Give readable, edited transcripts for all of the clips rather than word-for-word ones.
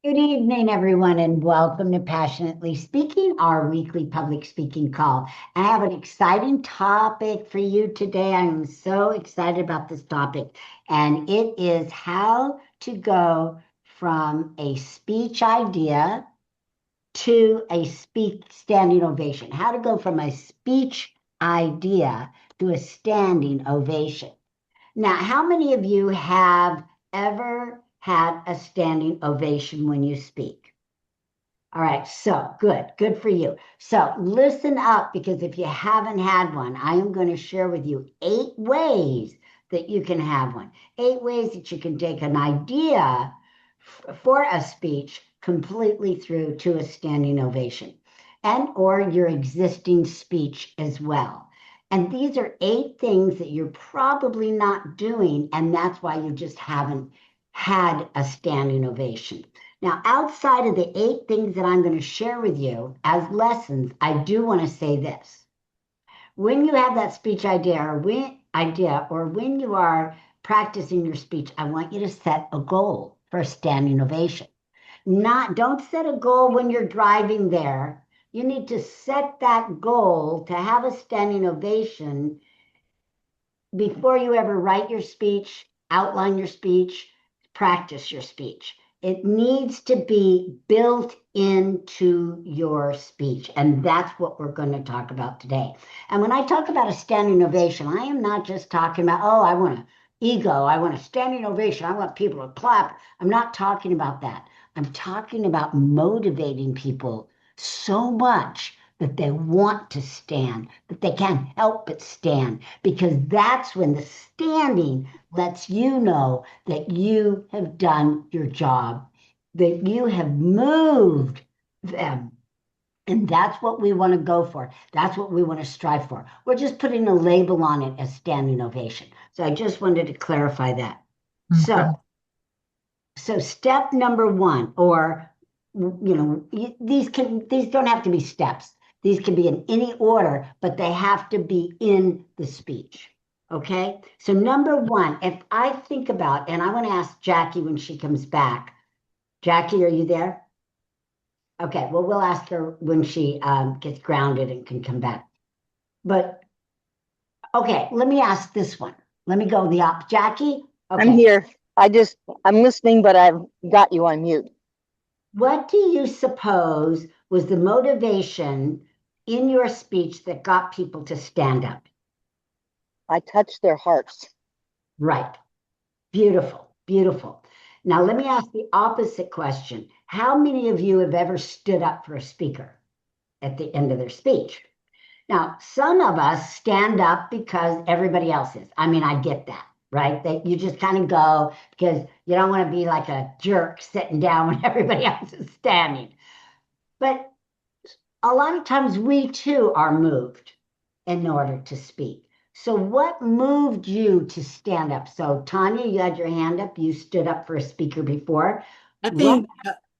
Good evening, everyone, and welcome to Passionately Speaking, our weekly public speaking call. I have an exciting topic for you today. I'm so excited about this topic, and it is how to go from a speech idea to a standing ovation. How to go from a speech idea to a standing ovation. Now, how many of you have ever had a standing ovation when you speak? All right, so good for you. So listen up because if you haven't had one, I am going to share with you 8 ways that you can have one. 8 ways that you can take an idea for a speech completely through to a standing ovation and or your existing speech as well. And these are 8 things that you're probably not doing, and that's why you just haven't had a standing ovation. Now, outside of the 8 things that I'm going to share with you as lessons, I do want to say this. When you have that speech idea or when you are practicing your speech, I want you to set a goal for a standing ovation. Don't set a goal when you're driving there. You need to set that goal to have a standing ovation before you ever write your speech, outline your speech, practice your speech. It needs to be built into your speech. And that's what we're going to talk about today. And when I talk about a standing ovation, I am not just talking about, oh, I want an ego, I want a standing ovation, I want people to clap. I'm not talking about that. I'm talking about motivating people so much that they want to stand, that they can't help but stand, because that's when the standing lets you know that you have done your job, that you have moved them. And that's what we want to go for. That's what we want to strive for. We're just putting a label on it as standing ovation. So I just wanted to clarify that. Okay. So step number one, or these don't have to be steps. These can be in any order, but they have to be in the speech. Okay. So number one, if I think about, and I want to ask Jackie when she comes back. Jackie, are you there? Okay. Well, we'll ask her when she gets grounded and can come back. But okay, let me ask this one. Let me go the op. Jackie. I'm Okay. here. I'm listening, but I've got you on mute. What do you suppose was the motivation in your speech that got people to stand up? I touched their hearts. Right. Beautiful. Beautiful. Now, let me ask the opposite question. How many of you have ever stood up for a speaker at the end of their speech? Now, some of us stand up because everybody else is. I mean, I get that, right? That you just kind of go because you don't want to be like a jerk sitting down when everybody else is standing. But a lot of times we too are moved in order to speak. So, what moved you to stand up? So, Tanya, you had your hand up. You stood up for a speaker before. I What? think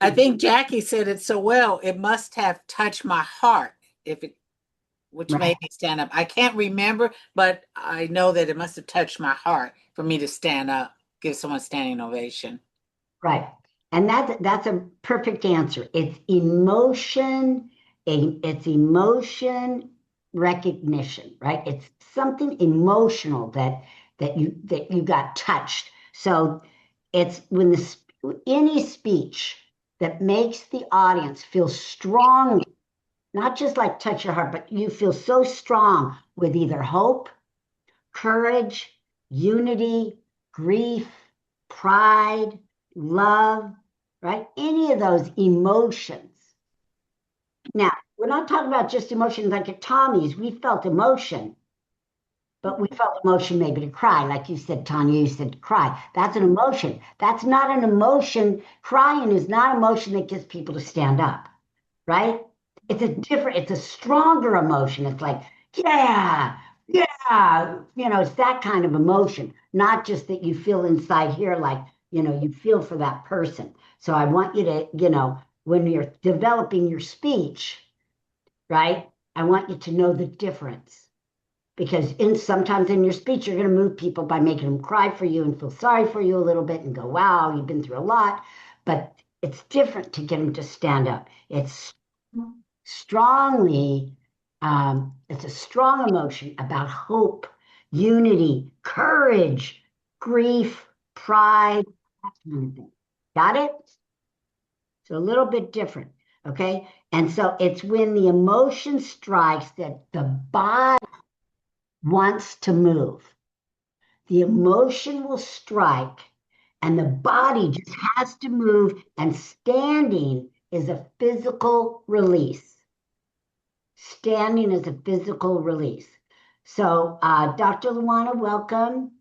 I think Jackie said it so well. It must have touched my heart if it which Right, made me stand up. I can't remember, but I know that it must have touched my heart for me to stand up, give someone a standing ovation. right. And that's a perfect answer. It's emotion recognition, right? It's something emotional that you got touched. So it's when any speech that makes the audience feel strong, not just like touch your heart, but you feel so strong with either hope, courage, unity, grief, pride, love, right? Any of those emotions. Now, we're not talking about just emotions like at Tommy's. We felt emotion, but we felt emotion maybe to cry. Like you said, Tanya, you said to cry. That's an emotion. That's not an emotion. Crying is not emotion that gets people to stand up, right? It's a stronger emotion. It's like, yeah, yeah, it's that kind of emotion, not just that you feel inside here, like, you feel for that person. So I want you to, when you're developing your speech, right? I want you to know the difference because sometimes in your speech you're going to move people by making them cry for you and feel sorry for you a little bit and go, wow, you've been through a lot. But It's different to get them to stand up. It's strongly, it's a strong emotion about hope, unity, courage, grief, pride, that kind of thing. Got it? So a little bit different. Okay. And so it's when the emotion strikes that the body wants to move. The emotion will strike and the body just has to move, and standing is a physical release. Standing is a physical release. So, Dr. Luana, welcome.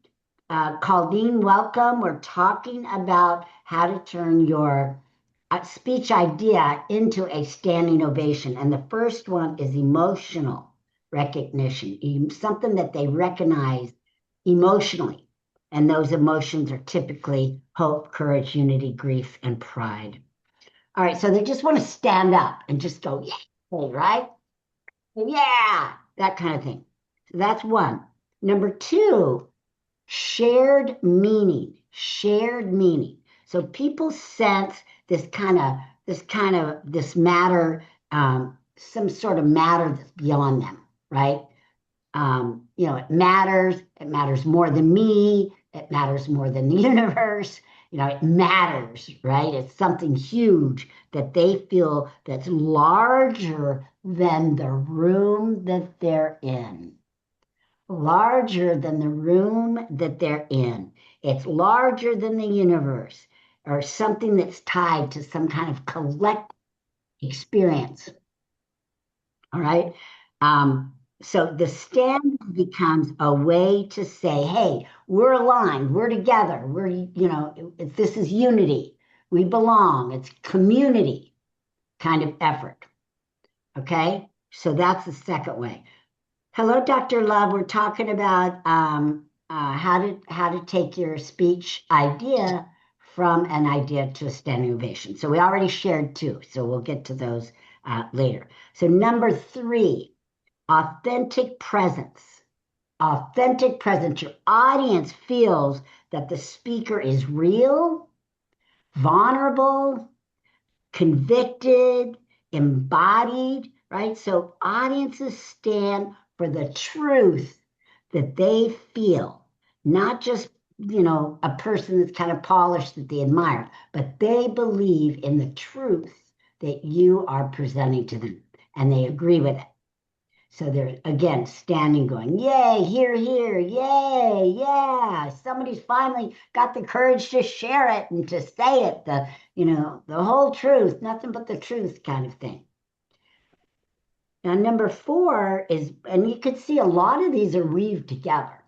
Claudine, welcome. We're talking about how to turn your speech idea into a standing ovation. And the first one is emotional recognition, something that they recognize emotionally. And those emotions are typically hope, courage, unity, grief, and pride. All right, so they just want to stand up and just go, yeah, right? Yeah, that kind of thing. So that's one. Number two, shared meaning. Shared meaning. So people sense this matter, some sort of matter that's beyond them, right? It matters. It matters more than me. It matters more than the universe. It matters, right? It's something huge that they feel that's larger than the room that they're in. Larger than the room that they're in. It's larger than the universe or something that's tied to some kind of collective experience. All right. So the stand becomes a way to say, hey, we're aligned, we're together, this is unity, we belong, it's community kind of effort. Okay. So that's the second way. Hello, Dr. Love. We're talking about how to take your speech idea from an idea to a standing ovation. So we already shared two, so we'll get to those later. So number three, authentic presence. Authentic presence. Your audience feels that the speaker is real, vulnerable, convicted, embodied, right? So audiences stand for the truth that they feel, not just, a person that's kind of polished that they admire, but they believe in the truth that you are presenting to them and they agree with it. So they're again standing going, yay, here, yay, yeah. Somebody's finally got the courage to share it and to say it, the whole truth, nothing but the truth kind of thing. Now, number four is, and you can see a lot of these are weaved together,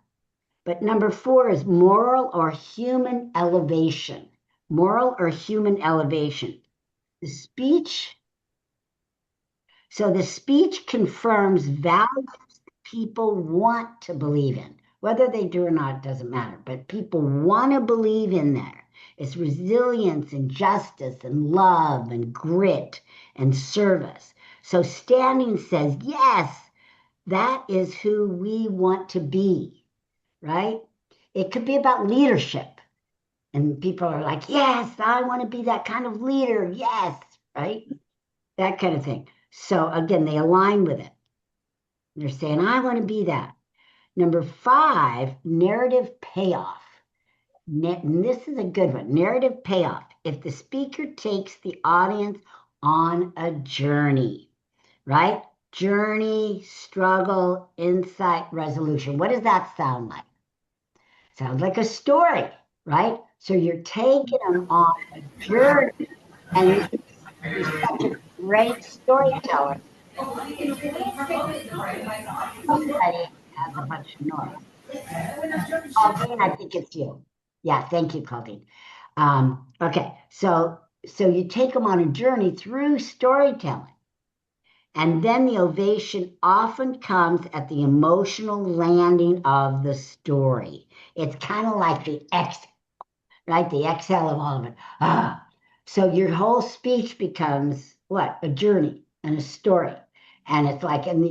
but number four is moral or human elevation. Moral or human elevation. The speech, so the speech confirms values people want to believe in. Whether they do or not, it doesn't matter, but people want to believe in there. It's resilience and justice and love and grit and service. So standing says, yes, that is who we want to be, right? It could be about leadership. And people are like, yes, I want to be that kind of leader. Yes, right? That kind of thing. So again, they align with it. They're saying, I want to be that. Number five, narrative payoff. And this is a good one. Narrative payoff. If the speaker takes the audience on a journey, right? Journey, struggle, insight, resolution. What does that sound like? Sounds like a story, right? So you're taking them on a journey, and you're such a great storyteller. Somebody has a bunch of noise. Claudine, I think it's you. Yeah, thank you, Claudine. Okay, so you take them on a journey through storytelling, and then the ovation often comes at the emotional landing of the story. It's kind of like the exhale, right? The exhale of all of it. Ah, so your whole speech becomes what? A journey and a story, and it's like, and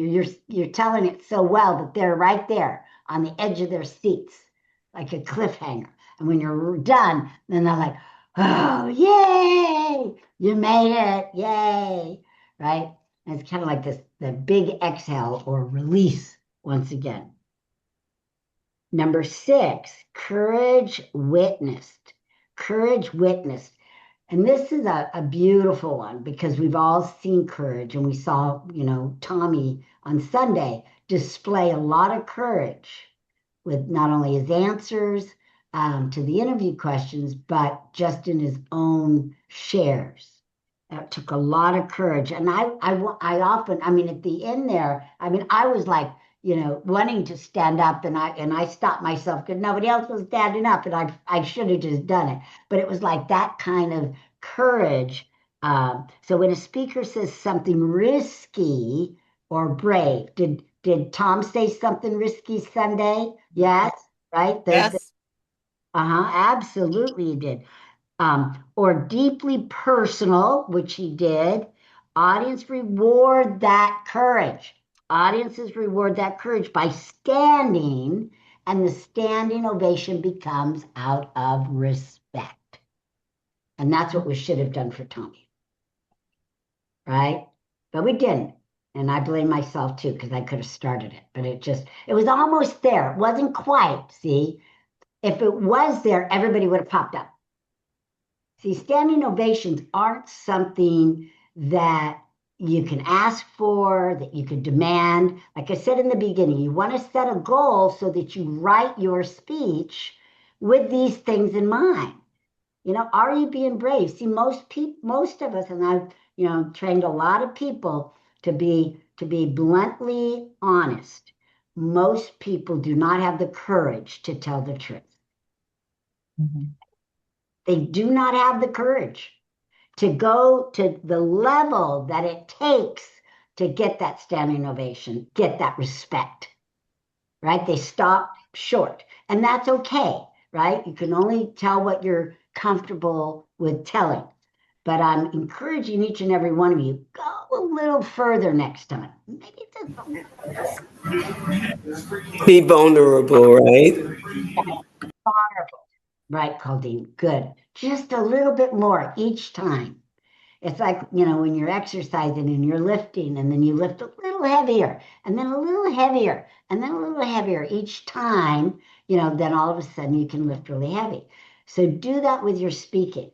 you're telling it so well that they're right there on the edge of their seats, like a cliffhanger. And when you're done, then they're like, oh, yay, you made it, yay, right? And it's kind of like this, the big exhale or release once again. Number 6, courage witnessed. Courage witnessed. And this is a beautiful one because we've all seen courage and we saw, Tommy on Sunday display a lot of courage with not only his answers to the interview questions, but just in his own shares. That took a lot of courage. And I often, I mean, at the end there, I mean, I was like, wanting to stand up and I stopped myself because nobody else was standing up and I should have just done it. But it was like that kind of courage. So when a speaker says something risky or brave, did Tom say something risky Sunday? Yes, right? Yes. Absolutely he did. Or deeply personal, which he did. Audience reward that courage. Audiences reward that courage by standing, and the standing ovation becomes out of respect. And that's what we should have done for Tommy, right? But we didn't. And I blame myself too, because I could have started it, but it was almost there. It wasn't quite, see? If it was there, everybody would have popped up. See, standing ovations aren't something that you can ask for, that you can demand. Like I said in the beginning, you want to set a goal so that you write your speech with these things in mind. Are you being brave? See, most of us, and I've, trained a lot of people to be bluntly honest. Most people do not have the courage to tell the truth. Mhm. They do not have the courage to go to the level that it takes to get that standing ovation, get that respect, right? They stop short, and that's okay, right? You can only tell what you're comfortable with telling. But I'm encouraging each and every one of you, go a little further next time. Maybe just a little Be vulnerable, right? vulnerable, right, Colleen? Good. Just a little bit more each time. It's like, when you're exercising and you're lifting, and then you lift a little heavier, and then a little heavier, and then a little heavier each time, then all of a sudden you can lift really heavy. So do that with your speaking,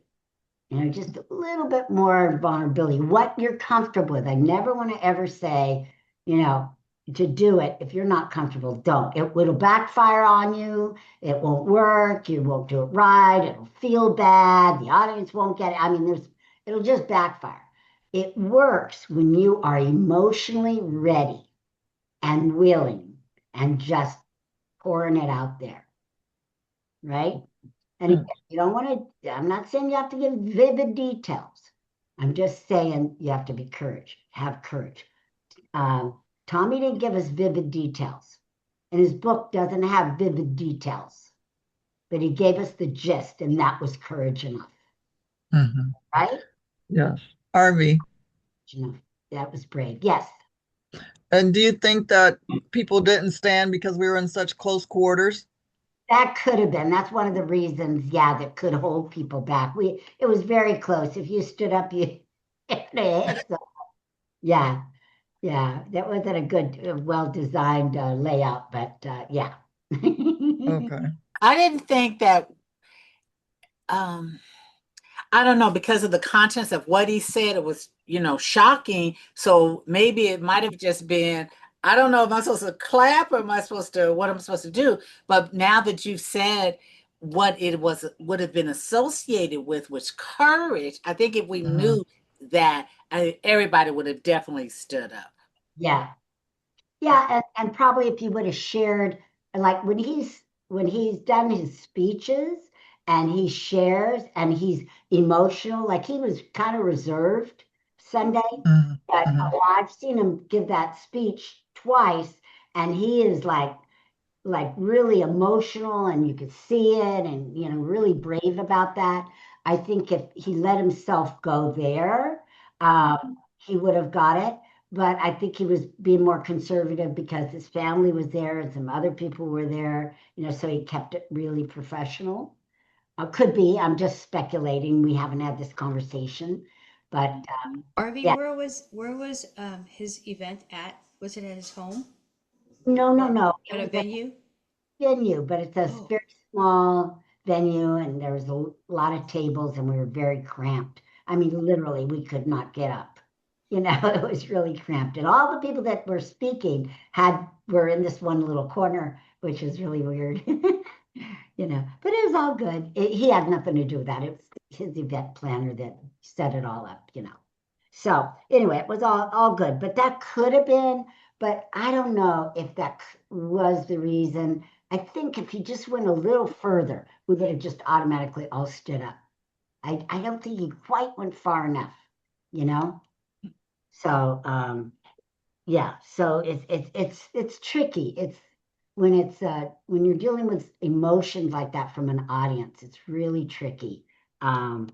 just a little bit more vulnerability, what you're comfortable with. I never want to ever say, to do it. If you're not comfortable, don't. It'll backfire on you. It won't work. You won't do it right. It'll feel bad. The audience won't get it. I mean, it'll just backfire. It works when you are emotionally ready and willing and just pouring it out there, right? And again, you don't want to, I'm not saying you have to give vivid details. I'm just saying you have to be have courage. Tommy didn't give us vivid details, and his book doesn't have vivid details, but he gave us the gist, and that was courage enough, Mhm. right? Yes. Arvee, Enough. That was brave. Yes, and do you think that people didn't stand because we were in such close quarters? that could have been. That's one of the reasons, yeah, that could hold people back. It was very close. If you stood up, you hit it. So, yeah. Yeah, that wasn't a good, well-designed layout, but yeah. Okay. I didn't think that I don't know, because of the contents of what he said, it was, shocking. So maybe it might have just been, I don't know if I'm supposed to clap or what I'm supposed to do. But now that you've said what it was, would have been associated with was courage, I think if we Mhm. knew that, everybody would have definitely stood up. Yeah. Yeah, and probably if he would have shared, like when he's done his speeches and he shares and he's emotional, like he was kind of reserved Sunday, Mhm. but Mhm. I've seen him give that speech twice, and he is like really emotional, and you could see it, and really brave about that. I think if he let himself go there, he would have got it. But I think he was being more conservative because his family was there and some other people were there, so he kept it really professional. Could be. I'm just speculating. We haven't had this conversation, but Arvee, yeah. where was his event at? Was it at his home No, or no. at It a was venue? venue, but it's a Oh, very small venue, and there was a lot of tables, and we were very cramped. I mean, literally, we could not get up. You know, it was really cramped, and all the people that were speaking were in this one little corner, which was really weird. You know, but it was all good. He had nothing to do with that. It was his event planner that set it all up. You know. So anyway, it was all good, but that could have been. But I don't know if that was the reason. I think if he just went a little further, we would have just automatically all stood up. I don't think he quite went far enough, you know? So yeah, so it's tricky. It's when you're dealing with emotions like that from an audience, it's really tricky. Um,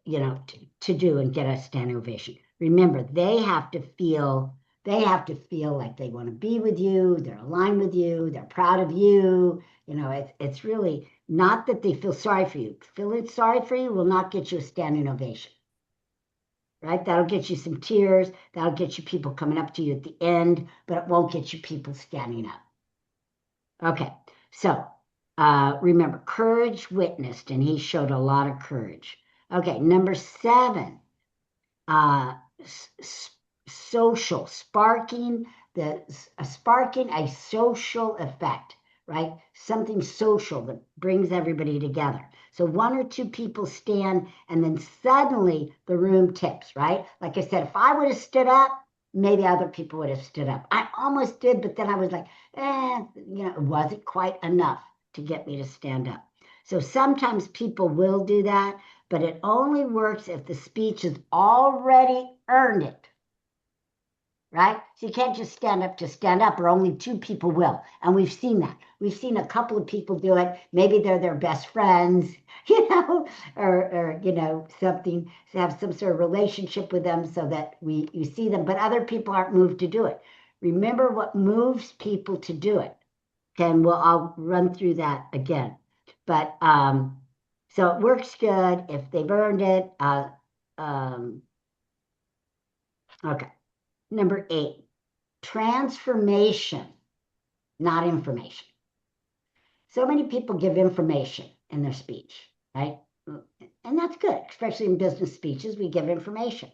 you know, to do and get a standing ovation. Remember, they have to feel like they want to be with you, they're aligned with you, they're proud of you. You know, it's really not that they feel sorry for you. Feeling sorry for you will not get you a standing ovation, right? That'll get you some tears, that'll get you people coming up to you at the end, but it won't get you people standing up. Okay, so remember, courage witnessed, and he showed a lot of courage. Okay, number 7, uh, social, sparking a social effect, right? Something social that brings everybody together. So 1 or 2 people stand, and then suddenly the room tips, right? Like I said, if I would have stood up, maybe other people would have stood up. I almost did, but then I was like, you know, it wasn't quite enough to get me to stand up. So sometimes people will do that, but it only works if the speech has already earned it, right? So you can't just stand up to stand up, or only 2 people will. And we've seen that. We've seen a couple of people do it. Maybe they're their best friends, you know, or you know, something, to have some sort of relationship with them so that you see them, but other people aren't moved to do it. Remember what moves people to do it. Okay, and I'll run through that again. But so it works good if they've earned it. Okay. Number 8, transformation, not information. So many people give information in their speech, right? And that's good, especially in business speeches, we give information.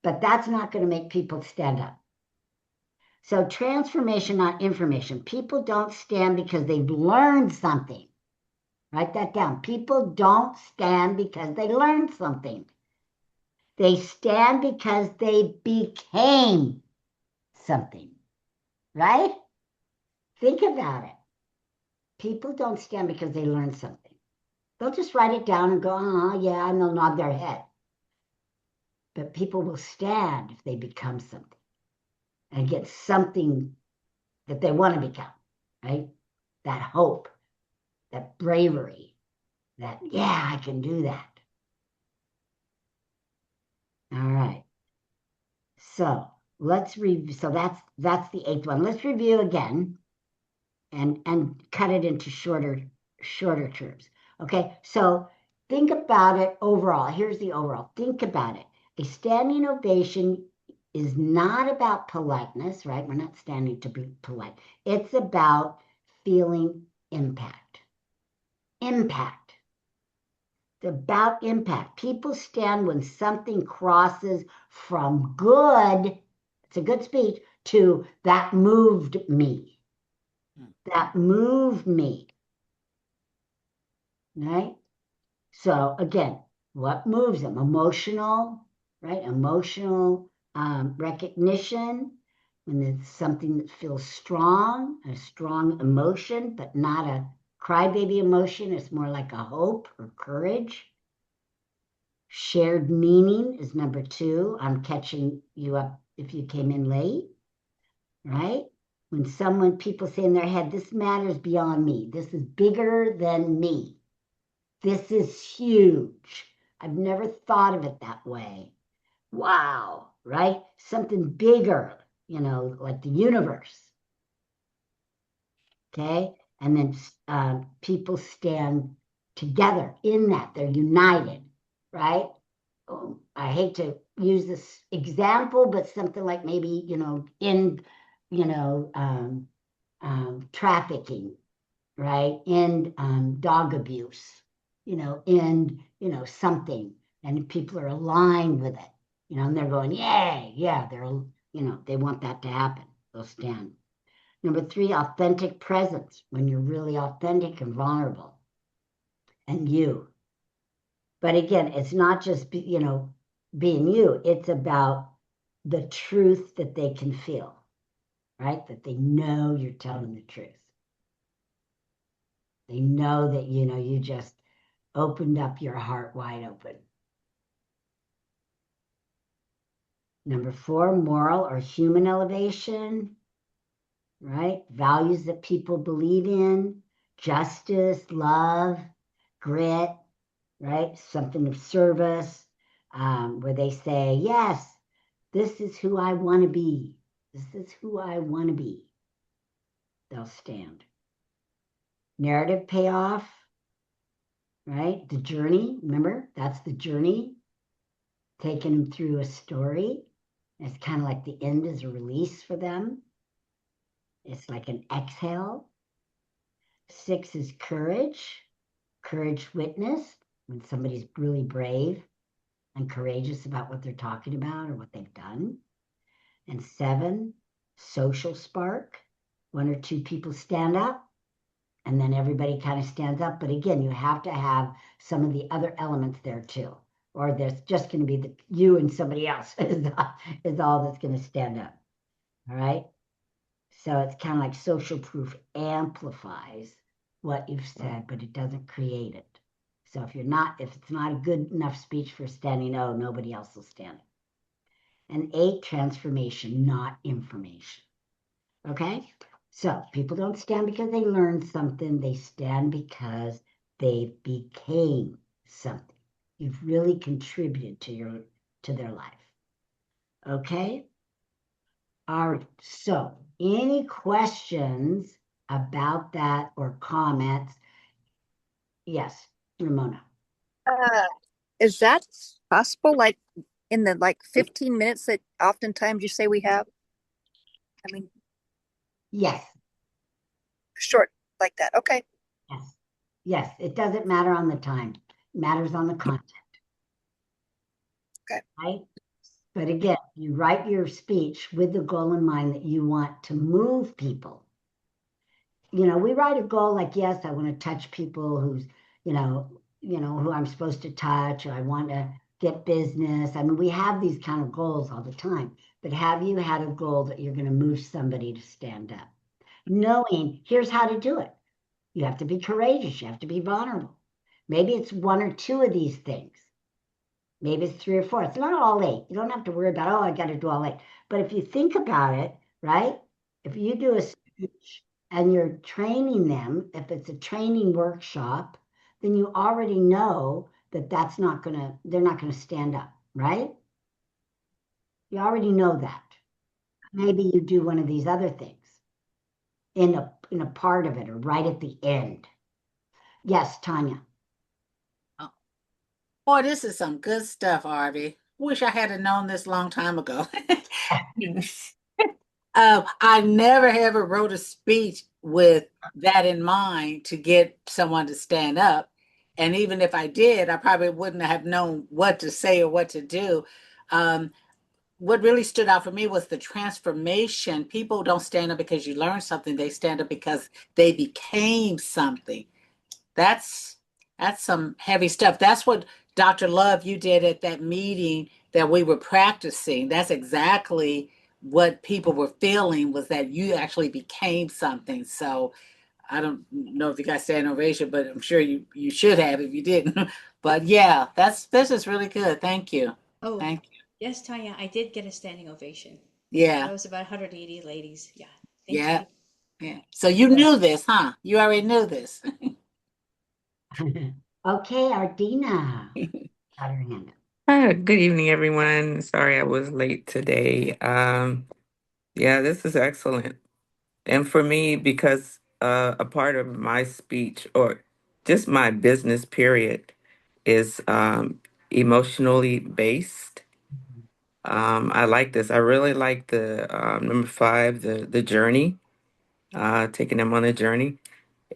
But that's not going to make people stand up. So transformation, not information. People don't stand because they've learned something. Write that down. People don't stand because they learned something. They stand because they became something, right? Think about it. People don't stand because they learned something. They'll just write it down and go, oh, yeah, and they'll nod their head. But people will stand if they become something and get something that they want to become, right? That hope, that bravery, that, yeah, I can do that. All right. So let's review. So that's the 8th one. Let's review again and cut it into shorter terms. Okay, so think about it overall. Here's the overall. Think about it. A standing ovation is not about politeness, right? We're not standing to be polite. It's about feeling impact. Impact. It's about impact. People stand when something crosses from good, it's a good speech, to that moved me. That moved me. Right? So again, what moves them? Emotional, right? Emotional recognition, when it's something that feels strong, a strong emotion, but not a crybaby emotion. It's more like a hope or courage. Shared meaning is number 2. I'm catching you up if you came in late, right? When people say in their head, this matters beyond me. This is bigger than me. This is huge. I've never thought of it that way. Wow, right? Something bigger, you know, like the universe. Okay? And then people stand together in that. They're united, right? I hate to use this example, but something like maybe, in, you know, trafficking, right? In dog abuse, in, something, and people are aligned with it, and they're going, yay, yeah, they want that to happen. They'll stand. Number 3, authentic presence, when you're really authentic and vulnerable and you. But again, it's not just, being you, it's about the truth that they can feel, right? That they know you're telling the truth. They know that, you just opened up your heart wide open. Number 4, moral or human elevation, right? Values that people believe in, justice, love, grit, right? Something of service, where they say, yes, this is who I want to be. This is who I want to be. They'll stand. Narrative payoff, right? The journey, remember, that's the journey. Taking them through a story. It's kind of like the end is a release for them. It's like an exhale. 6 is courage. Courage witnessed, when somebody's really brave and courageous about what they're talking about or what they've done. And 7, social spark. 1 or 2 people stand up, and then everybody kind of stands up. But again, you have to have some of the other elements there too, or there's just going to be you and somebody else is all that's going to stand up. All right. So it's kind of like social proof amplifies what you've said, but it doesn't create it. So if it's not a good enough speech for standing, nobody else will stand. And 8, transformation, not information. Okay? So people don't stand because they learned something. They stand because they became something. You've really contributed to their life. Okay? All right. So any questions about that or comments? Yes, Ramona. Is that possible? Like in the 15 minutes that oftentimes you say we have? I mean, Yes. short like that. Okay. Yes. Yes. It doesn't matter on the time. It matters on the content. Okay. Right? But again, you write your speech with the goal in mind that you want to move people. We write a goal like, yes, I want to touch people who I'm supposed to touch, or I want to get business. I mean, we have these kind of goals all the time. But have you had a goal that you're going to move somebody to stand up? Knowing here's how to do it. You have to be courageous. You have to be vulnerable. Maybe it's 1 or 2 of these things. Maybe it's 3 or 4. It's not all 8. You don't have to worry about, I got to do all 8. But if you think about it, right? If you do a speech and you're training them, if it's a training workshop, then you already know that they're not going to stand up, right? You already know that. Maybe you do one of these other things in a part of it or right at the end. Yes, Tanya. Oh. Boy, this is some good stuff, Arvee. Wish I had known this a long time ago. I never ever wrote a speech with that in mind to get someone to stand up. And even if I did, I probably wouldn't have known what to say or what to do. What really stood out for me was the transformation. People don't stand up because you learned something. They stand up because they became something. That's some heavy stuff. That's what Dr. Love, you did at that meeting that we were practicing. That's exactly what people were feeling, was that you actually became something. So I don't know if you got standing ovation, but I'm sure you should have if you didn't. But yeah, this is really good. Thank you. Oh, Thank you. yes, Tanya, I did get a standing ovation. Yeah. That was about 180 ladies. Yeah. Thank Yeah. you. Yeah. So you knew this, huh? You already knew this. Okay, Ardina. Got her hand up. Good evening, everyone. Sorry I was late today. Yeah, this is excellent. And for me, because a part of my speech, or just my business period is emotionally based. I like this. I really like the number 5, the journey, taking them on a journey.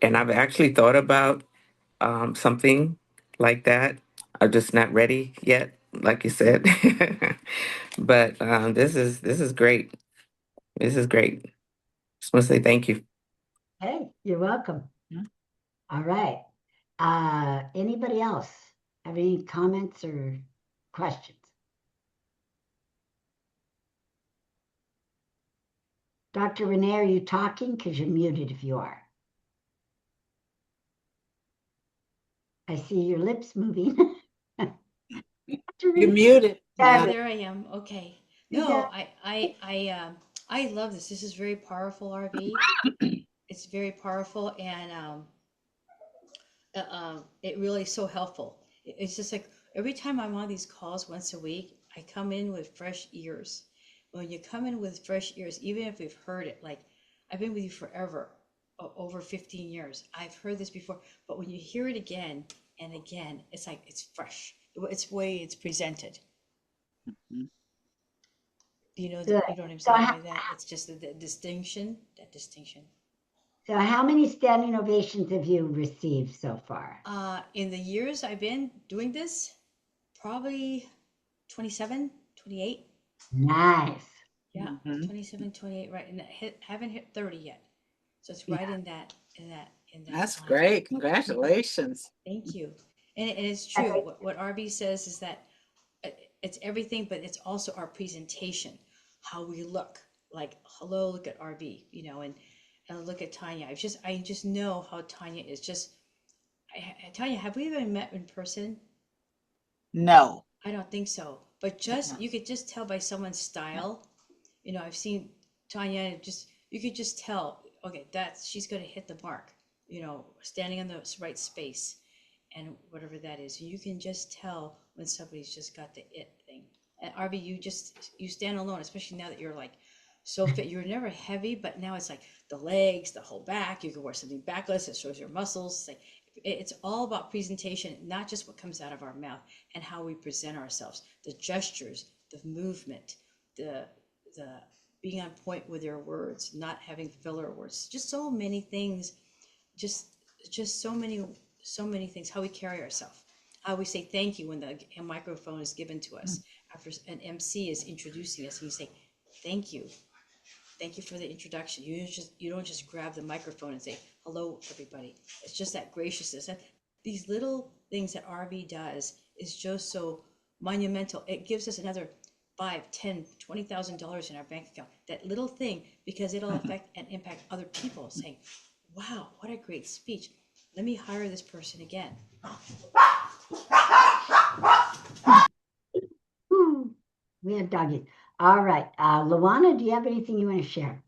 And I've actually thought about something like that. I'm just not ready yet, like you said. But this is great. This is great. Just want to say thank you. Hey, you're welcome. Yeah. All right. Anybody else have any comments or questions? Dr. Renee, are you talking? Because you're muted if you are. I see your lips moving. Dr. You're Renee, muted. Yeah, Yeah. there I am. Okay. you No, got- I love this. This is very powerful, Arvee. It's very powerful, and it really is so helpful. It's just like every time I'm on these calls once a week, I come in with fresh ears. When you come in with fresh ears, even if we've heard it, like I've been with you forever, over 15 years. I've heard this before, but when you hear it again and again, it's like it's fresh. It's the way it's presented. Mhm. You know, Good. you know what I'm So, saying by that? It's just the distinction, that distinction. so how many standing ovations have you received so far? In the years I've been doing this, probably 27, 28. Nice. Yeah, Mhm. 27, 28, right. And haven't hit 30 yet. So it's Yeah. right in that That's line. great. Congratulations. Thank you. And it's Okay. true. What Arvee says is that it's everything, but it's also our presentation, how we look. Like, hello, look at Arvee, you know, and look at Tanya. I just know how Tanya is. Just, Tanya, have we even met in person? No. I don't think so. But just you could just tell by someone's style. You know, I've seen Tanya. Just you could just tell. Okay, she's going to hit the mark. You know, standing in the right space, and whatever that is, you can just tell when somebody's just got the it thing. And Arvee, you stand alone, especially now that you're like so fit. You were never heavy, but now it's like the legs, the whole back. You can wear something backless that shows your muscles. It's like it's all about presentation, not just what comes out of our mouth and how we present ourselves, the gestures, the movement, the being on point with your words, not having filler words, just so many things, just so many things, how we carry ourselves, how we say thank you when the microphone is given to us after an MC is introducing us, and you say thank you. Thank you for the introduction. You don't just grab the microphone and say hello everybody. It's just that graciousness. And these little things that Arvee does is just so monumental. It gives us another $5, $10, $20,000 in our bank account. That little thing, because it'll affect and impact other people, saying, "Wow, what a great speech! Let me hire this person again." We have doggies. All right. Luana, do you have anything you want to share?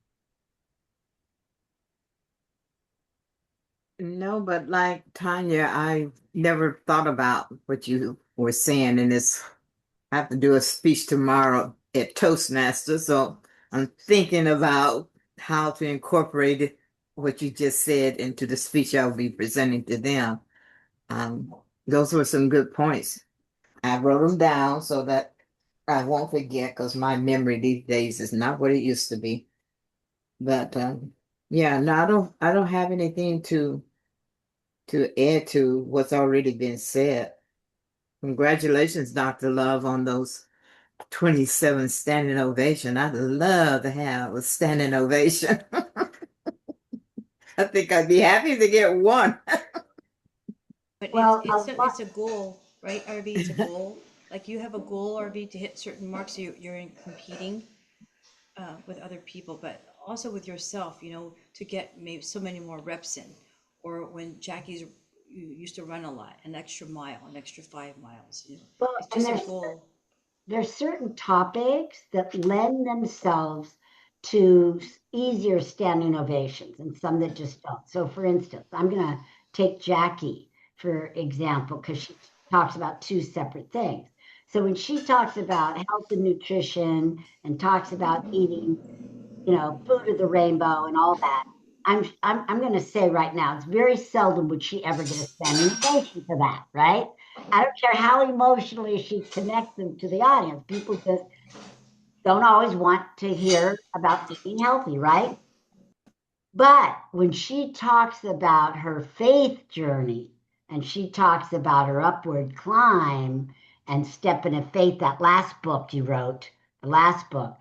No, but like Tanya, I never thought about what you were saying, and I have to do a speech tomorrow at Toastmasters, so I'm thinking about how to incorporate what you just said into the speech I'll be presenting to them. Those were some good points. I wrote them down so that I won't forget because my memory these days is not what it used to be. But yeah, no, I don't have anything to add to what's already been said. Congratulations, Dr. Love, on those 27 standing ovation. I'd love to have a standing ovation. I think I'd be happy to get one. But Well, it's a goal, right, Arvee? It's a goal. Like you have a goal, Arvee, to hit certain marks. You're in competing with other people, but also with yourself. You know, to get maybe so many more reps in, or when Jackie's you used to run a lot, an extra mile, an extra 5 miles. You know, well, it's and just a goal. there's certain topics that lend themselves to easier standing ovations and some that just don't. So for instance, I'm going to take Jackie for example, because she talks about two separate things. So when she talks about health and nutrition and talks about eating, food of the rainbow and all that, I'm going to say right now, it's very seldom would she ever get a standing ovation for that, right? I don't care how emotionally she connects them to the audience. People just don't always want to hear about eating healthy, right? But when she talks about her faith journey and she talks about her upward climb and Step in Faith, that last book you wrote, the last book,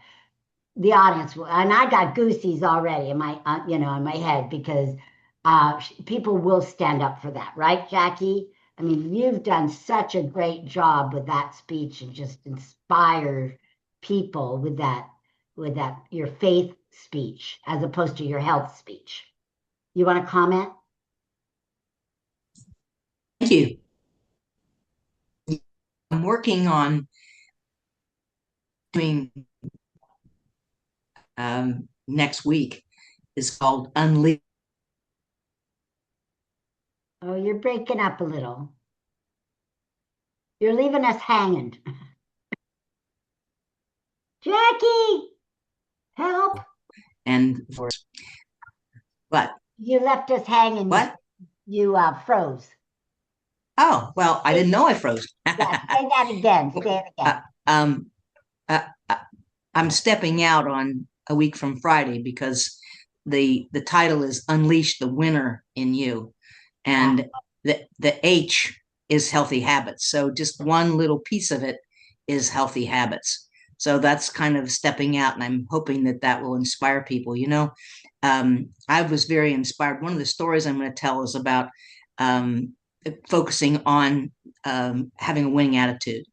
the audience will, and I got goosies already in my, in my head because people will stand up for that, right, Jackie? I mean, you've done such a great job with that speech and just inspire people with that, your faith speech as opposed to your health speech. You want to comment? Thank you. I'm working on doing next week. It's called Unleash. Oh, you're breaking up a little. You're leaving us hanging. Jackie, help. And for what? You left us hanging. What? You froze. Oh, well, I didn't know I froze. Yeah, say that again. Say it again. um, uh, I'm stepping out on a week from Friday because the title is Unleash the Winner in You, and the H is healthy habits. So just one little piece of it is healthy habits. So that's kind of stepping out, and I'm hoping that that will inspire people. I was very inspired. One of the stories I'm going to tell is about focusing on having a winning attitude.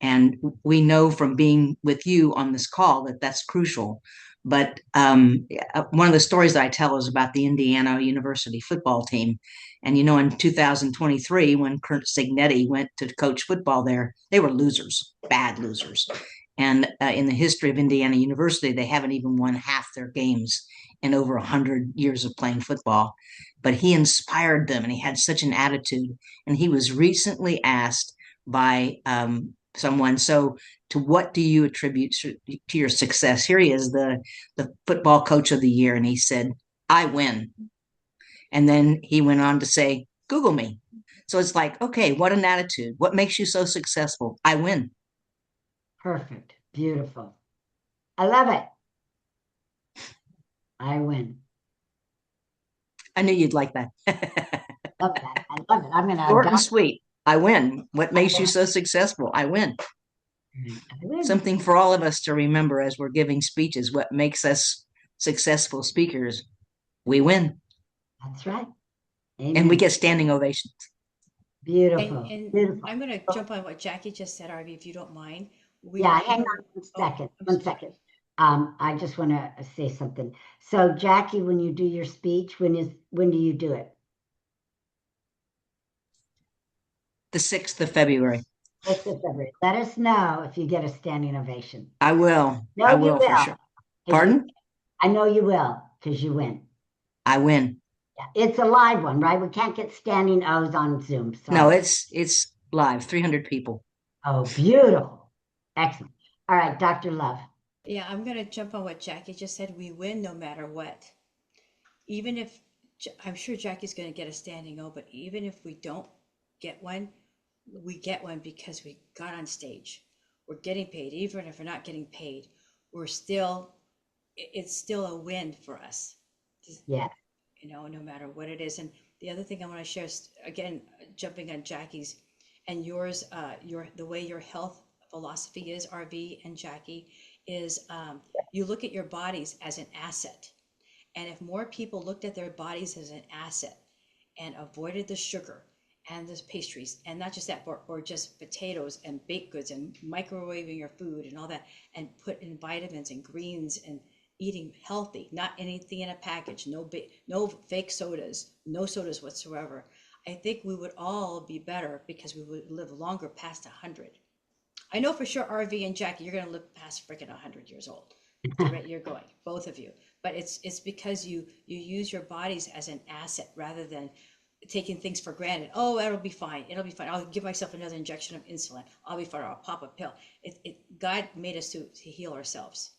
And we know from being with you on this call that that's crucial. But one of the stories that I tell is about the Indiana University football team. And, in 2023, when Kurt Signetti went to coach football there, they were losers, bad losers. And in the history of Indiana University, they haven't even won half their games in over 100 years of playing football. But he inspired them and he had such an attitude. And he was recently asked by someone, so to what do you attribute to your success? Here he is, the football coach of the year. And he said, I win. And then he went on to say, Google me. So it's like, okay, what an attitude. What makes you so successful? I win. Perfect. Beautiful. I love it. I win. I knew you'd like that. Love that. I love it. I'm going to short and sweet. I win. What makes you so successful? I win. Something for all of us to remember as we're giving speeches. What makes us successful speakers? We win. That's right. Amen. And we get standing ovations. Beautiful. And Beautiful. I'm going to jump on what Jackie just said, Arvee, if you don't mind. Hang on one second. I just want to say something. So, Jackie, when you do your speech, when do you do it? The 6th of February. 6th of February. Let us know if you get a standing ovation. I will. No, I will for sure. Pardon? I know you will because you win. I win. Yeah, it's a live one, right? We can't get standing O's on Zoom. Sorry. No, it's live. 300 people. Oh, beautiful. Excellent. All right, Dr. Love. Yeah, I'm going to jump on what Jackie just said. We win no matter what. Even if, I'm sure Jackie's going to get a standing O, but even if we don't get one, we get one because we got on stage. We're getting paid. Even if we're not getting paid, it's still a win for us. Yeah. No matter what it is. And the other thing I want to share is, again, jumping on Jackie's and yours, the way your health philosophy is, Arvee and Jackie, is you look at your bodies as an asset. And if more people looked at their bodies as an asset and avoided the sugar and the pastries, and not just that, or just potatoes and baked goods and microwaving your food and all that, and put in vitamins and greens and eating healthy, not anything in a package, no fake sodas, no sodas whatsoever, I think we would all be better because we would live longer past 100. I know for sure, Arvee and Jackie, you're going to live past freaking 100 years old. The rate you're going, both of you. But it's because you use your bodies as an asset rather than taking things for granted. Oh, it'll be fine. It'll be fine. I'll give myself another injection of insulin. I'll be fine. I'll pop a pill. God made us to heal ourselves.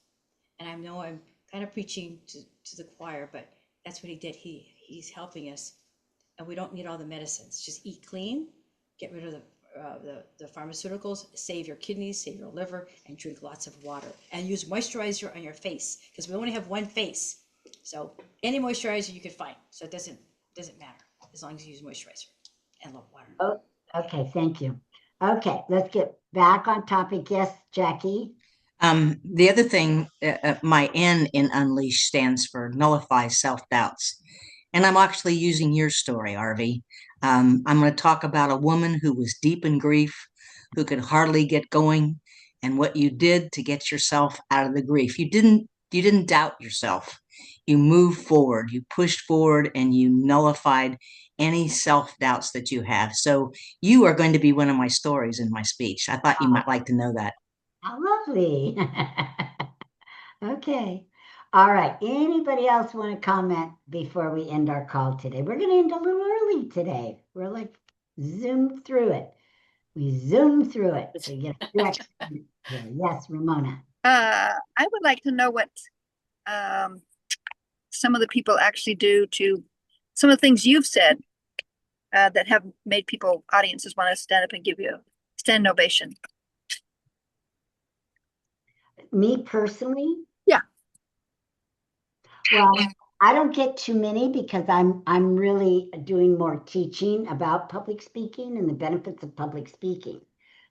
And I know I'm kind of preaching to the choir, but That's what he did. He's helping us, and we don't need all the medicines. Just eat clean, get rid of the pharmaceuticals, save your kidneys, save your liver, and drink lots of water. And use moisturizer on your face, because we only have one face. So any moisturizer you could find. So it doesn't matter as long as you use moisturizer and water. Oh, okay, thank you. Okay, let's get back on topic. Yes, Jackie. The other thing, my N in Unleash stands for nullify self-doubts. And I'm actually using your story, Arvee. I'm going to talk about a woman who was deep in grief, who could hardly get going, and what you did to get yourself out of the grief. You didn't doubt yourself. You moved forward, you pushed forward, and you nullified any self-doubts that you have. So you are going to be one of my stories in my speech. I thought you might like to know that. How lovely. Okay. All right. Anybody else want to comment before we end our call today? We're going to end a little early today. We're like zoomed through it. We zoomed through it. So you get a few extra minutes here. Yes, Ramona. I would like to know what some of the people actually do to some of the things you've said that have made audiences want to stand up and give you a standing ovation. Me personally? Yeah. Well, I don't get too many because I'm really doing more teaching about public speaking and the benefits of public speaking.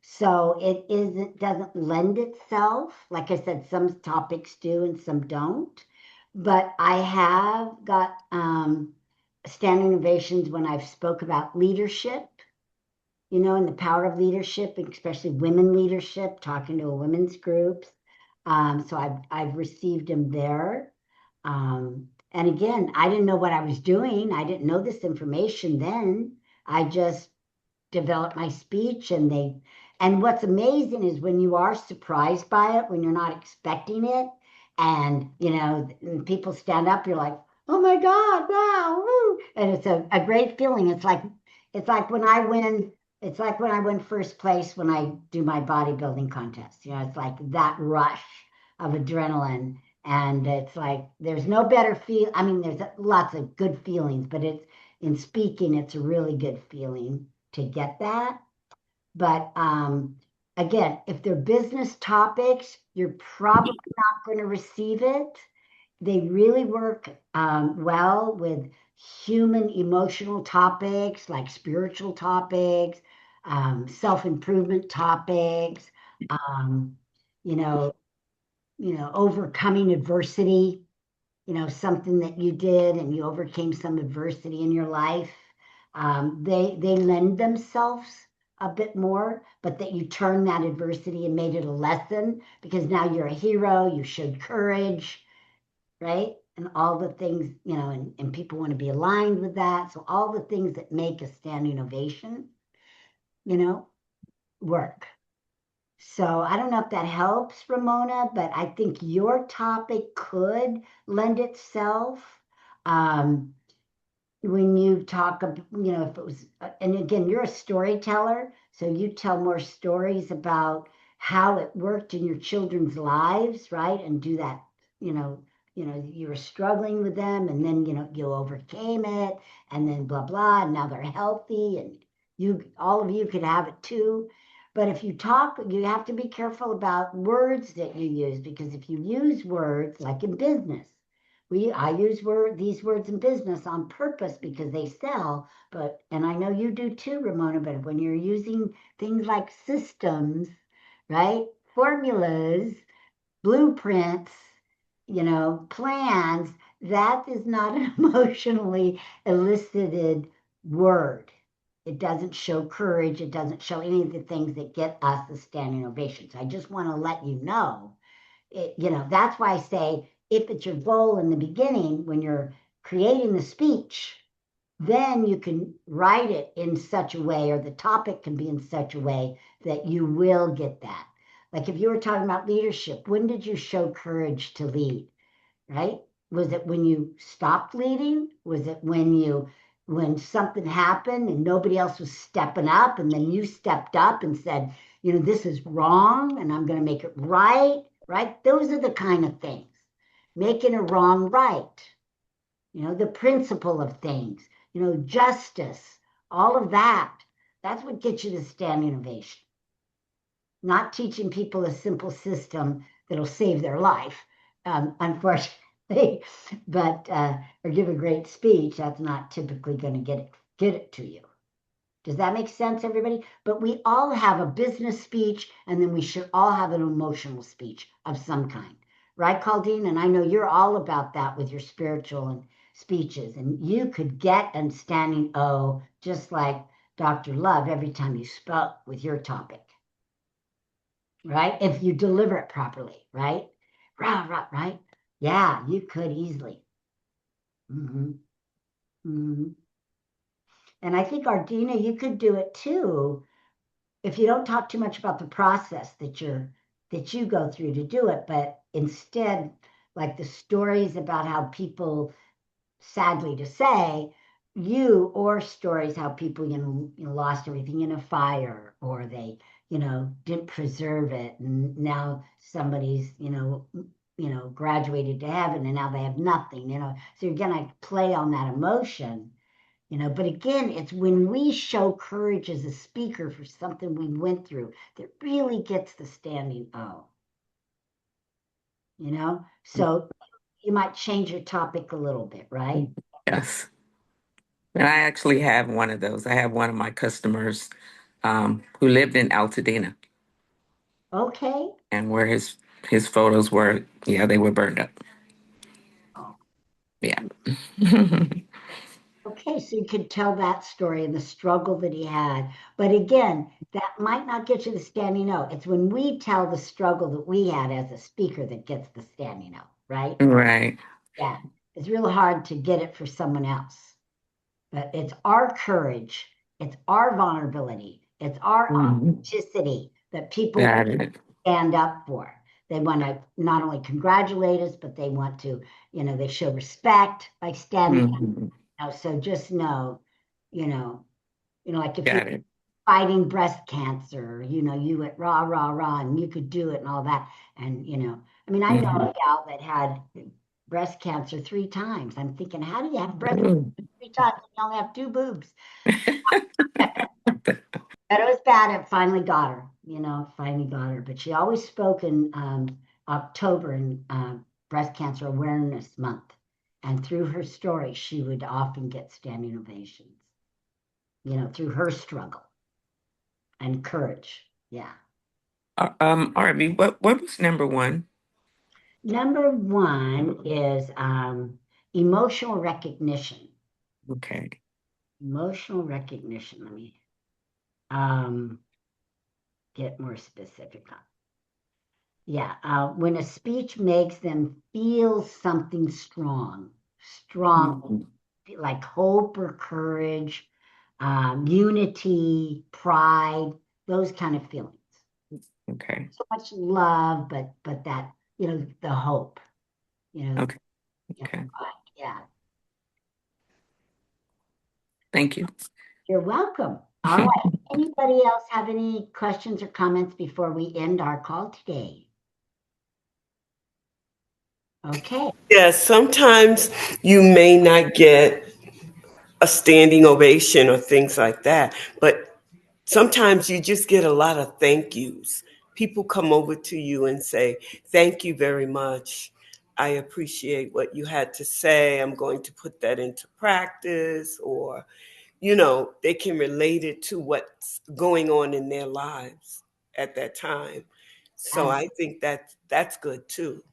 So it doesn't lend itself. Like I said, some topics do and some don't. But I have got standing ovations when I've spoke about leadership, and the power of leadership, especially women leadership, talking to a women's groups. So I've received them there. And again, I didn't know what I was doing. I didn't know this information then. I just developed my speech, and what's amazing is when you are surprised by it, when you're not expecting it, and people stand up, you're like, oh my God, wow, woo. And it's a great feeling. It's like when I win. It's like when I win first place when I do my bodybuilding contest. It's like that rush of adrenaline. And it's like there's no better feel. I mean, there's lots of good feelings, but in speaking, it's a really good feeling to get that. But again, if they're business topics, you're probably not going to receive it. They really work well with human emotional topics, like spiritual topics, self-improvement topics, um, you know, overcoming adversity, something that you did and you overcame some adversity in your life. They lend themselves a bit more, but that you turn that adversity and made it a lesson because now you're a hero, you showed courage, right? And all the things, and people want to be aligned with that. So all the things that make a standing ovation, work. So I don't know if that helps, Ramona, but I think your topic could lend itself. When you talk, if it was, and again, you're a storyteller, so you tell more stories about how it worked in your children's lives, right? And do that, you were struggling with them, and then you overcame it, and then blah blah, and now they're healthy, and all of you could have it too. But if you talk, you have to be careful about words that you use, because if you use words like in business, I use these words in business on purpose because they sell, and I know you do too, Ramona, but when you're using things like systems, right? Formulas, blueprints, plans, that is not an emotionally elicited word. It doesn't show courage. It doesn't show any of the things that get us a standing ovation. So I just want to let you know, that's why I say, if it's your goal in the beginning, when you're creating the speech, then you can write it in such a way, or the topic can be in such a way that you will get that. Like if you were talking about leadership, when did you show courage to lead, right? Was it when you stopped leading? Was it when something happened and nobody else was stepping up, and then you stepped up and said, this is wrong and I'm going to make it right, right? Those are the kind of things. Making a wrong right. the principle of things, justice, all of that. That's what gets you to standing ovation. Not teaching people a simple system that'll save their life, unfortunately, but or give a great speech. That's not typically going to get it to you. Does that make sense, everybody? But we all have a business speech, and then we should all have an emotional speech of some kind. Right, Claudine? And I know you're all about that with your spiritual and speeches. And you could get a standing O just like Dr. Love every time you spoke with your topic. Right? If you deliver it properly, right? Right? Yeah, you could easily. Mm-hmm. Mm-hmm. And I think, Ardina, you could do it too if you don't talk too much about the process that you go through to do it, but instead, like the stories about how people, sadly to say, or stories how people lost everything in a fire, or they didn't preserve it, and now somebody's graduated to heaven and now they have nothing. So you're gonna play on that emotion. But again, it's when we show courage as a speaker for something we went through that really gets the standing O. So you might change your topic a little bit, right? Yes. And I actually have one of those. I have one of my customers who lived in Altadena. Okay. And where his photos were, they were burned up. Oh. Yeah. Okay, so you could tell that story and the struggle that he had. But again, that might not get you the standing O. It's when we tell the struggle that we had as a speaker that gets the standing O, right? Right. Yeah. It's real hard to get it for someone else. But it's our courage, it's our vulnerability, it's our authenticity that people stand up for. They want to not only congratulate us, but they want to, they show respect by standing up. So just know, like if you're fighting breast cancer, you went rah, and you could do it and all that. And, I know a gal that had breast cancer 3 times. I'm thinking, how do you have breast cancer 3 times? You only have 2 boobs. But it was bad. It finally got her, But she always spoke in October in Breast Cancer Awareness Month. And through her story, she would often get standing ovations, through her struggle and courage. Yeah. Arvee, what was number 1? Number 1 is emotional recognition. Okay. Emotional recognition. Let me get more specific on. Yeah, when a speech makes them feel something strong, like hope or courage, unity, pride, those kind of feelings. Okay. So much love, but that, the hope, Okay. Okay. Yeah. Thank you. You're welcome. All right. Anybody else have any questions or comments before we end our call today? Okay. Yeah, sometimes you may not get a standing ovation or things like that, but sometimes you just get a lot of thank yous. People come over to you and say, "Thank you very much. I appreciate what you had to say. I'm going to put that into practice," or, they can relate it to what's going on in their lives at that time. So I think that's good too.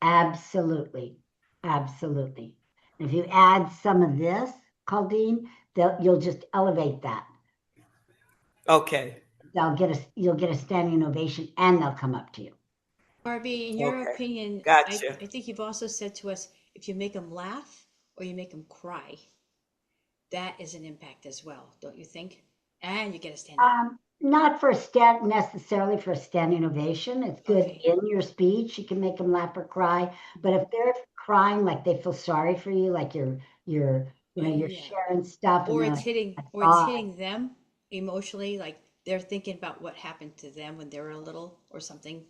Absolutely. Absolutely. If you add some of this, Claudine, you'll just elevate that. Okay. You'll get a standing ovation and they'll come up to you. Arvee, in your opinion, Gotcha. I think you've also said to us, if you make them laugh or you make them cry, that is an impact as well, don't you think? And you get a standing. Not necessarily for a standing ovation. It's good in your speech. You can make them laugh or cry. But if they're crying, like they feel sorry for you, like you're sharing stuff, or and it's hitting them emotionally, like they're thinking about what happened to them when they were little or something.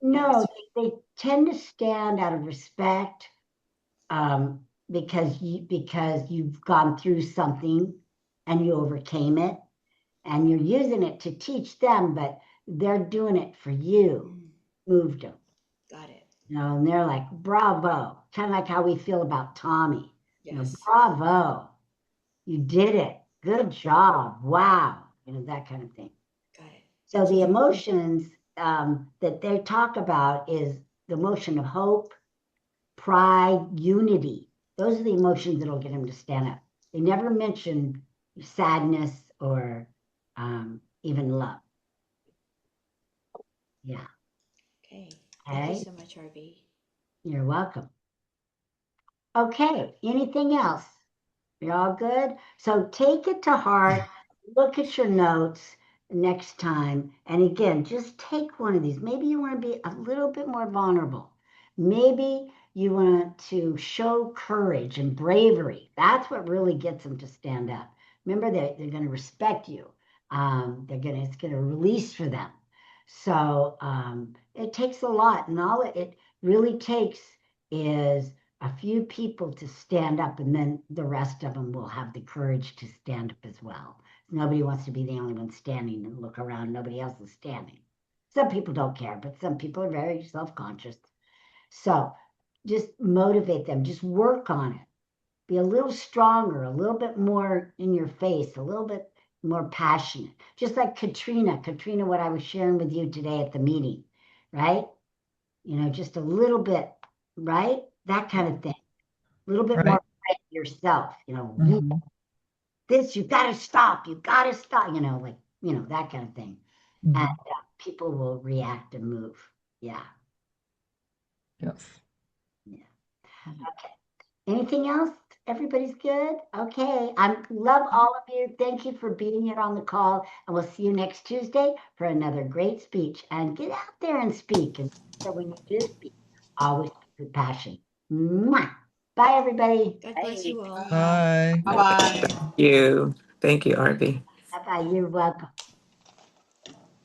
No, they tend to stand out of respect, because you've gone through something and you overcame it, and you're using it to teach them, but they're doing it for you. Moved them. Got it. And they're like, bravo. Kind of like how we feel about Tommy. Yes. Bravo. You did it. Good job. Wow. That kind of thing. Got it. So the emotions that they talk about is the emotion of hope, pride, unity. Those are the emotions that'll get him to stand up. They never mention sadness or even love. Yeah. Okay. Thank you so much, Arvee. You're welcome. Okay. Anything else? You're all good? So take it to heart. Look at your notes next time. And again, just take one of these. Maybe you want to be a little bit more vulnerable. Maybe you want to show courage and bravery. That's what really gets them to stand up. Remember, they're going to respect you. It's going to release for them. So it takes a lot, and all it really takes is a few people to stand up, and then the rest of them will have the courage to stand up as well. Nobody wants to be the only one standing and look around. Nobody else is standing. Some people don't care, but some people are very self-conscious. So just motivate them. Just work on it. Be a little stronger, a little bit more in your face, a little bit more passionate. Just like Katrina, what I was sharing with you today at the meeting, right? Just a little bit, right? That kind of thing. A little bit more yourself, this, you got to stop, that kind of thing. And people will react and move. Yeah. Yes. Yeah. Okay. Anything else? Everybody's good? Okay. I love all of you. Thank you for being here on the call. And we'll see you next Tuesday for another great speech. And get out there and speak. And so when you do speak, always speak with passion. Mwah. Bye, everybody. God bless you all. Bye. Bye-bye. Thank you. Thank you, Arvee. Bye-bye. You're welcome.